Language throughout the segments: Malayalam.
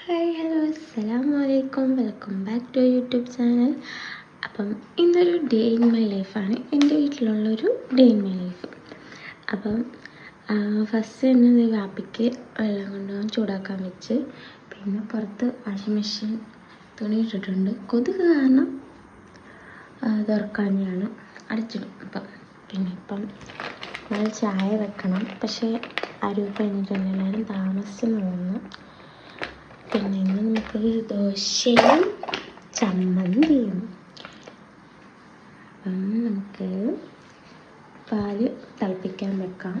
ഹായ് ഹലോ അസ്സലാമലൈക്കും, welcome back to YouTube channel. അപ്പം ഇന്നൊരു ഡേ ഇൻ മൈ ലൈഫാണ്, എൻ്റെ വീട്ടിലുള്ളൊരു ഡേ ഇൻ മൈ ലൈഫ്. അപ്പം ഫസ്റ്റ് തന്നെ വാപ്പിക്ക് വെള്ളം കൊണ്ടുപോകാൻ ചൂടാക്കാൻ വെച്ച്, പിന്നെ പുറത്ത് വാഷിംഗ് മെഷീൻ തുണി ഇട്ടിട്ടുണ്ട്. കൊതുക് കാരണം തുറക്കാഞ്ഞാണ് അടച്ചിടും. ഇപ്പം നമ്മൾ ചായ വെക്കണം. പക്ഷേ ആരും കഴിഞ്ഞിട്ടില്ല, എല്ലാവരും താമസിച്ചെന്ന് തോന്നുന്നു. പിന്നെ ഇന്ന് നമുക്ക് ദോശയും ചമ്മന്തിയും. അപ്പം നമുക്ക് പാല് തിളപ്പിക്കാൻ വെക്കാം.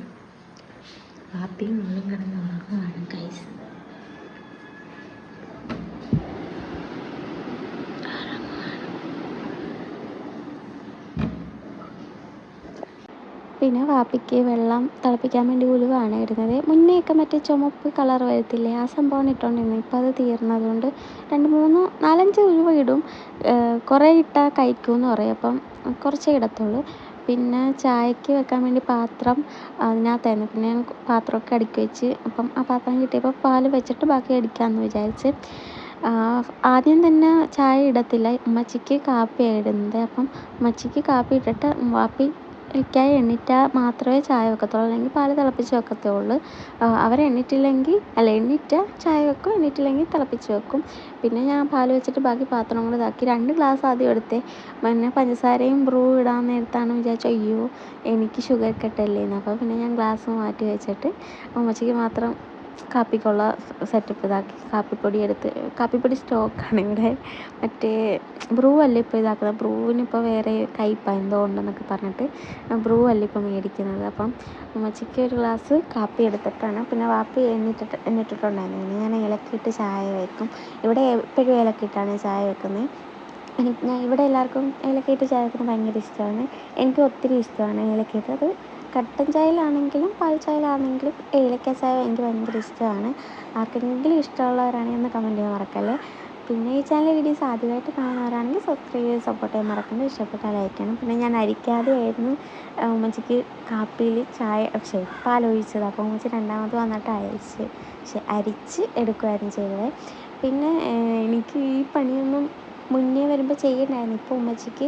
വാപ്പിയും മോളും കിടന്ന് ഉറങ്ങുവാണ് ഗൈസ്. പിന്നെ വാപ്പിക്ക് വെള്ളം തിളപ്പിക്കാൻ വേണ്ടി ഉലുവാണ് ഇടുന്നത്. മുന്നേയൊക്കെ മറ്റേ ചുമപ്പ് കളർ വരത്തില്ലേ, ആ സംഭവമാണ് ഇട്ടുകൊണ്ടിരുന്നത്. ഇപ്പോൾ അത് തീർന്നതുകൊണ്ട് 4-5 ഉലുവ ഇടും. കുറേ ഇട്ടാൽ കഴിക്കുമെന്ന് പറയും, അപ്പം കുറച്ചേ ഇടത്തുള്ളൂ. പിന്നെ ചായക്ക് വെക്കാൻ വേണ്ടി പാത്രം അതിനകത്തായിരുന്നു. പിന്നെ ഞാൻ പാത്രമൊക്കെ അടുക്കി വെച്ച്, അപ്പം ആ പാത്രം കിട്ടിയപ്പോൾ പാല് വെച്ചിട്ട് ബാക്കി അടിക്കാമെന്ന് വിചാരിച്ച്. ആദ്യം തന്നെ ചായ ഇടത്തില്ല, ഉമ്മച്ചിക്ക് കാപ്പിയാണ് ഇടുന്നത്. അപ്പം ഉമ്മച്ചിക്ക് കാപ്പി ഇട്ടിട്ട് വാപ്പി എനിക്കായി എണ്ണിറ്റാൽ മാത്രമേ ചായ വെക്കത്തുള്ളൂ, അല്ലെങ്കിൽ പാല് തിളപ്പിച്ച് വെക്കത്തുള്ളൂ. എണ്ണിറ്റാൽ ചായ വെക്കും, എണ്ണിറ്റില്ലെങ്കിൽ തിളപ്പിച്ച് വെക്കും. പിന്നെ ഞാൻ പാല് വെച്ചിട്ട് ബാക്കി പാത്രം കൂടെ ഇതാക്കി 2 ഗ്ലാസ് ആദ്യം എടുത്തേ. പിന്നെ പഞ്ചസാരയും ബ്രൂ ഇടാൻ നേരത്താണ് വിചാരിച്ചു, അയ്യോ എനിക്ക് ഷുഗർ കട്ടല്ലേന്ന്. അപ്പോൾ പിന്നെ ഞാൻ ഗ്ലാസ് മാറ്റി വെച്ചിട്ട് ഉമ്മച്ചിക്ക് മാത്രം കാപ്പിക്കുള്ള സെറ്റപ്പ് ഇതാക്കി. കാപ്പിപ്പൊടി സ്റ്റോക്കാണ് ഇവിടെ. മറ്റേ ബ്രൂ അല്ല ഇപ്പോൾ ഇതാക്കുന്നത്. ബ്രൂവിനിപ്പോൾ വേറെ കയ്പ എന്തോ ഉണ്ടെന്നൊക്കെ പറഞ്ഞിട്ട് ബ്രൂ അല്ല ഇപ്പോൾ മേടിക്കുന്നത്. അപ്പം ഉമ്മച്ചിക്ക് ഒരു ഗ്ലാസ് കാപ്പി എടുത്തിട്ടാണ്. പിന്നെ വാപ്പി എണ്ണിട്ടിട്ടുണ്ടായിരുന്നു. പിന്നെ ഞാൻ ഏലക്കയിട്ട് ചായ വയ്ക്കും. ഇവിടെ എപ്പോഴും ഏലക്കയിട്ടാണ് ചായ വെക്കുന്നത്. ഞാൻ ഇവിടെ എല്ലാവർക്കും ഏലക്കയിട്ട് ചായ വെക്കുന്നത് ഭയങ്കര ഇഷ്ടമാണ്. എനിക്ക് ഒത്തിരി ഇഷ്ടമാണ് ഏലക്കയിട്ട്. അത് കട്ടൻ ചായയിലാണെങ്കിലും പാൽ ചായയിലാണെങ്കിലും ഏലക്ക ചായ എനിക്ക് ഭയങ്കര ഇഷ്ടമാണ്. ആർക്കെങ്കിലും ഇഷ്ടമുള്ളവരാണെങ്കിൽ ഒന്ന് കമൻറ്റ് ചെയ്യാൻ മറക്കല്ലേ. പിന്നെ ഈ ചാനൽ വീഡിയോസ് ആദ്യമായിട്ട് കാണുന്നവരാണെങ്കിൽ സബ്സ്ക്രൈബ് ചെയ്ത് സപ്പോർട്ട് ചെയ്യാൻ മറക്കണ്ട. ഇഷ്ടപ്പെട്ടാൽ ലൈക്ക് ചെയ്യണം. പിന്നെ ഞാൻ അരിക്കാതെയായിരുന്നു ഉമ്മച്ചിക്ക് കാപ്പിയിൽ പാലൊഴിച്ചത്. അപ്പോൾ ഉമ്മച്ചി രണ്ടാമത് വന്നിട്ട് അരിച്ച് എടുക്കുമായിരുന്നു ചെയ്തത്. പിന്നെ എനിക്ക് ഈ പണിയൊന്നും മുന്നേ വരുമ്പോൾ ചെയ്യണ്ടായിരുന്നു. ഇപ്പോൾ ഉമ്മച്ചിക്ക്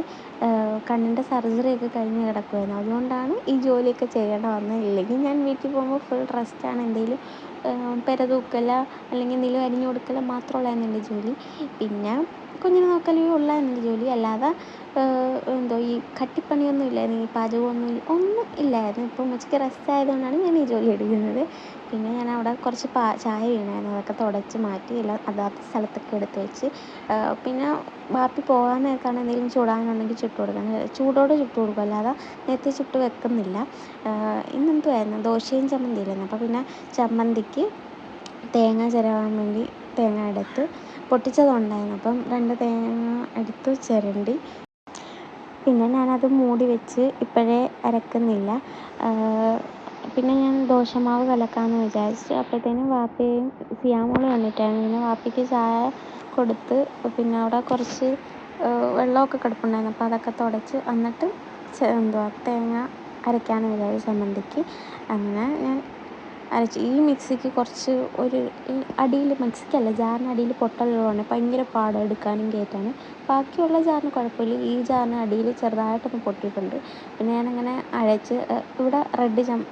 കണ്ണിൻ്റെ സർജറിയൊക്കെ കഴിഞ്ഞ് കിടക്കുമായിരുന്നു. അതുകൊണ്ടാണ് ഈ ജോലിയൊക്കെ ചെയ്യേണ്ട വന്നത്. ഇല്ലെങ്കിൽ ഞാൻ വീട്ടിൽ പോകുമ്പോൾ ഫുൾ റെസ്റ്റാണ്. എന്തെങ്കിലും പെര തൂക്കല അല്ലെങ്കിൽ എന്തെങ്കിലും അരിഞ്ഞു കൊടുക്കല മാത്രമുള്ളായിരുന്നു എൻ്റെ ജോലി. പിന്നെ കുഞ്ഞിനെ നോക്കലും ഉള്ളായിരുന്നു എൻ്റെ ജോലി. അല്ലാതെ ഈ കട്ടിപ്പണിയൊന്നും ഇല്ലായിരുന്നു, ഈ ഒന്നും ഇല്ലായിരുന്നു. ഇപ്പോൾ ഉമ്മച്ചിക്ക് റെസ്റ്റ് ആയതുകൊണ്ടാണ് ഞാൻ ഈ ജോലി എടുക്കുന്നത്. പിന്നെ ഞാൻ അവിടെ കുറച്ച് ചായ വീണായിരുന്നു, അതൊക്കെ തുടച്ച് മാറ്റി എല്ലാം അതാത് സ്ഥലത്തൊക്കെ എടുത്ത് വെച്ച്. പിന്നെ വാപ്പി പോകാൻ നേരത്താണ് എന്തെങ്കിലും ചൂടാനുണ്ടെങ്കിൽ ചൂടോടെ ചുട്ട് കൊടുക്കും, അല്ലാതെ നേരത്തെ ചുട്ട് വെക്കുന്നില്ല. ഇന്നെന്തുമായിരുന്നു, ദോശയും ചമ്മന്തിയില്ലായിരുന്നു. അപ്പോൾ പിന്നെ ചമ്മന്തിക്ക് തേങ്ങ ചിരവാൻ വേണ്ടി തേങ്ങ എടുത്ത് പൊട്ടിച്ചതുണ്ടായിരുന്നു. അപ്പം 2 തേങ്ങ എടുത്ത് ചിരണ്ടി. പിന്നെ ഞാനത് മൂടി വെച്ച് ഇപ്പോഴേ അരക്കുന്നില്ല. പിന്നെ ഞാൻ ദോശമാവ് കലക്കാമെന്ന് വിചാരിച്ചു. അപ്പോഴത്തേനും വാപ്പയും സിയാമോളും വന്നിട്ടായിരുന്നു. പിന്നെ വാപ്പിക്ക് ചായ കൊടുത്ത്, പിന്നെ അവിടെ കുറച്ച് വെള്ളമൊക്കെ കിടപ്പുണ്ടായിരുന്നു. അപ്പോൾ അതൊക്കെ തുടച്ച് എന്നിട്ട് തേങ്ങ അരയ്ക്കാമെന്ന് വിചാരിച്ചു ചമ്മന്തിക്ക്. അങ്ങനെ ഞാൻ അരച്ച്. ഈ മിക്സിക്ക് കുറച്ച് മിക്സിക്കല്ല, ജാറിന് അടിയിൽ പൊട്ടലുള്ളതാണ്, ഭയങ്കര പാടാണ് എടുക്കാനും കയറ്റാനും. ബാക്കിയുള്ള ജാറിന് കുഴപ്പമില്ല, ഈ ജാറിന് അടിയിൽ ചെറുതായിട്ടൊന്ന് പൊട്ടിയിട്ടുണ്ട്. പിന്നെ ഞാനങ്ങനെ അരച്ച്. ഇവിടെ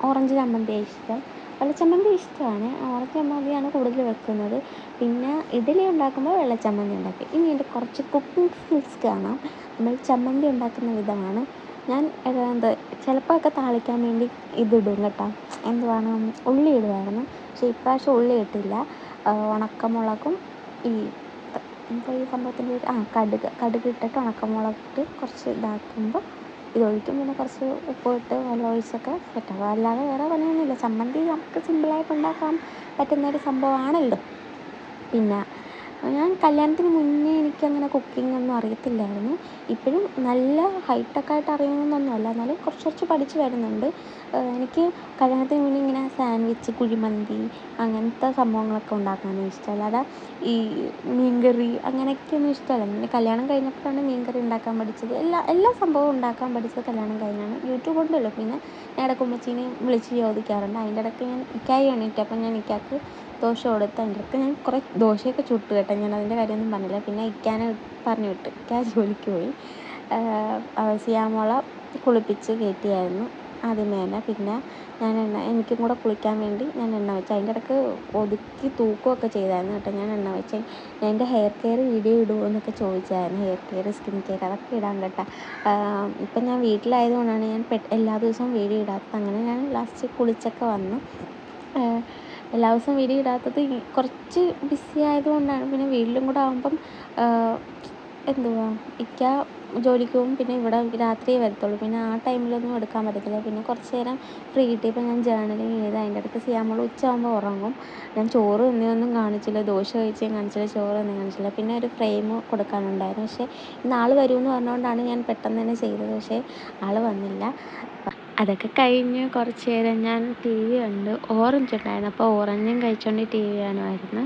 ഓറഞ്ച് ചമ്മന്തിയാണ് ഇഷ്ടം. വെള്ളച്ചമ്മന്തി ഇഷ്ടമാണ്, ഓറഞ്ച് ചമ്മന്തിയാണ് കൂടുതൽ വെക്കുന്നത്. പിന്നെ ഇഡ്ഡലി ഉണ്ടാക്കുമ്പോൾ വെള്ളച്ചമ്മന്തി ഉണ്ടാക്കി. ഇനി എൻ്റെ കുറച്ച് കുക്കിംഗ് സ്കിൽസ് കാണാം. നമ്മൾ ചമ്മന്തി ഉണ്ടാക്കുന്ന വിധമാണ്. ഞാൻ ചിലപ്പോൾ ഒക്കെ താളിക്കാൻ വേണ്ടി ഇതിടും കേട്ടോ, ഉള്ളി ഇടുമായിരുന്നു. പക്ഷേ ഇപ്രാവശ്യം ഉള്ളി ഇട്ടില്ല. ഉണക്കമുളകും ഈ സംഭവത്തിൻ്റെ കടുക് ഇട്ടിട്ട് ഉണക്കമുളകിട്ട് കുറച്ച് ഇതാക്കുമ്പോൾ ഇതൊഴിക്കും. പിന്നെ കുറച്ച് ഉപ്പിട്ട് വെള്ളം ഒഴിച്ചൊക്കെ സെറ്റാകും. അല്ലാതെ വേറെ പണിയൊന്നുമില്ല. ചമ്മന്തി നമുക്ക് സിമ്പിളായിട്ട് ഉണ്ടാക്കാൻ പറ്റുന്നൊരു സംഭവമാണല്ലോ. പിന്നെ ഞാൻ കല്യാണത്തിന് മുന്നേ എനിക്കങ്ങനെ കുക്കിംഗ് ഒന്നും അറിയത്തില്ലായിരുന്നു. ഇപ്പോഴും നല്ല ഹൈടെക്കായിട്ട് അറിയുന്നൊന്നുമല്ല, എന്നാലും കുറച്ച് പഠിച്ച് വരുന്നുണ്ട്. എനിക്ക് കല്യാണത്തിന് മുന്നേ ഇങ്ങനെ സാൻഡ്വിച്ച്, കുഴിമന്തി അങ്ങനത്തെ സംഭവങ്ങളൊക്കെ ഉണ്ടാക്കാനാണ് ഇഷ്ടം. അല്ലാതെ ഈ മീൻകറി അങ്ങനെയൊക്കെയൊന്നും ഇഷ്ടമല്ല. പിന്നെ കല്യാണം കഴിഞ്ഞപ്പോഴാണ് മീൻകറി ഉണ്ടാക്കാൻ പഠിച്ചത്. എല്ലാ സംഭവവും ഉണ്ടാക്കാൻ പഠിച്ചത് കല്യാണം കഴിഞ്ഞാണ്. യൂട്യൂബ് ഉണ്ടല്ലോ. പിന്നെ ഞാൻ ഇടയ്ക്ക് ഉമ്മച്ചീനെ വിളിച്ച് ചോദിക്കാറുണ്ട്. അതിൻ്റെ ഇടയ്ക്ക് ഞാൻ ഇക്കായി എണീറ്റപ്പം ഞാൻ ഇക്കാക്ക് ദോശ കൊടുത്ത് അതിൻ്റെ അടുത്ത് ഞാൻ കുറേ ദോശയൊക്കെ ചുട്ട് കേട്ടോ. ഞാൻ അതിൻ്റെ കാര്യമൊന്നും പറഞ്ഞില്ല. പിന്നെ ഇക്കാനെ പറഞ്ഞു വിട്ട്, ഇക്ക ജോലിക്ക് പോയി. സിയാമോളെ കുളിപ്പിച്ച് കയറ്റിയായിരുന്നു ആദ്യമേ തന്നെ. പിന്നെ ഞാൻ എനിക്കും കൂടെ കുളിക്കാൻ വേണ്ടി ഞാൻ എണ്ണ വെച്ച്. അതിൻ്റെ ഇടയ്ക്ക് ഒതുക്കി തൂക്കുകയൊക്കെ ചെയ്തായിരുന്നു കേട്ടോ. ഞാൻ എണ്ണ വെച്ച്. ഞാൻ എൻ്റെ ഹെയർ കെയർ വീഡിയോ ഇടുമോ എന്നൊക്കെ ചോദിച്ചായിരുന്നു. ഹെയർ കെയർ, സ്കിൻ കെയർ അതൊക്കെ ഇടാൻ കേട്ടോ. ഇപ്പം ഞാൻ വീട്ടിലായതുകൊണ്ടാണ് ഞാൻ എല്ലാ ദിവസവും വീഡിയോ ഇടാത്തത്. അങ്ങനെ ഞാൻ ലാസ്റ്റ് കുളിച്ചൊക്കെ വന്നു. എല്ലാ ദിവസവും വീഡിയോ ഇടാത്തത് കുറച്ച് ബിസി ആയതുകൊണ്ടാണ്. പിന്നെ വീട്ടിലും കൂടെ ആകുമ്പം എന്തുവാ ഇക്ക ജോലിക്ക് പോകും. പിന്നെ ഇവിടെ രാത്രിയേ വരത്തുള്ളൂ. പിന്നെ ആ ടൈമിലൊന്നും എടുക്കാൻ പറ്റത്തില്ല. പിന്നെ കുറച്ച് നേരം ഫ്രീ കിട്ടിയപ്പോൾ ഞാൻ ജേർണലിങ് ചെയ്ത്. അതിൻ്റെ അടുത്ത് സിയാമോൾ ഉച്ചയാകുമ്പോൾ ഉറങ്ങും. ഞാൻ ചോറ് തിന്നൊന്നും കാണിച്ചില്ല, ദോശ കഴിച്ചും കാണിച്ചില്ല, ചോറ് ഒന്നും കാണിച്ചില്ല. പിന്നെ ഒരു ഫ്രെയിം കൊടുക്കാനുണ്ടായിരുന്നു. പക്ഷേ ഇന്ന് ആൾ വരുമെന്ന് പറഞ്ഞുകൊണ്ടാണ് ഞാൻ പെട്ടെന്ന് തന്നെ ചെയ്തത്. പക്ഷേ ആൾ വന്നില്ല. അതൊക്കെ കഴിഞ്ഞ് കുറച്ച് നേരം ഞാൻ ടി വി കണ്ട്. ഓറഞ്ച് ഉണ്ടായിരുന്നു, അപ്പോൾ ഓറഞ്ചും കഴിച്ചുകൊണ്ട് ടി വി കാണുമായിരുന്നു.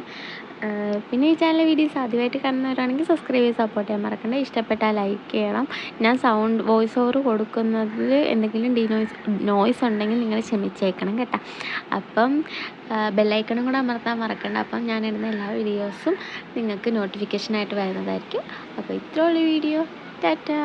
പിന്നെ ഈ ചാനൽ വീഡിയോസ് ആദ്യമായിട്ട് കാണുന്നവരാണെങ്കിൽ സബ്സ്ക്രൈബ് ചെയ്ത് സപ്പോർട്ട് ചെയ്യാൻ മറക്കണ്ട. ഇഷ്ടപ്പെട്ടാൽ ലൈക്ക് ചെയ്യണം. ഞാൻ വോയിസ് ഓവർ കൊടുക്കുന്നതിൽ എന്തെങ്കിലും നോയ്സ് ഉണ്ടെങ്കിൽ നിങ്ങൾ ക്ഷമിച്ചേക്കണം കേട്ടോ. അപ്പം ബെല്ലൈക്കണും കൂടെ അമർത്താൻ മറക്കണ്ട. അപ്പം ഞാനിടുന്ന എല്ലാ വീഡിയോസും നിങ്ങൾക്ക് നോട്ടിഫിക്കേഷനായിട്ട് വരുന്നതായിരിക്കും. അപ്പോൾ ഇത്രയുള്ള വീഡിയോ. ടാറ്റാ.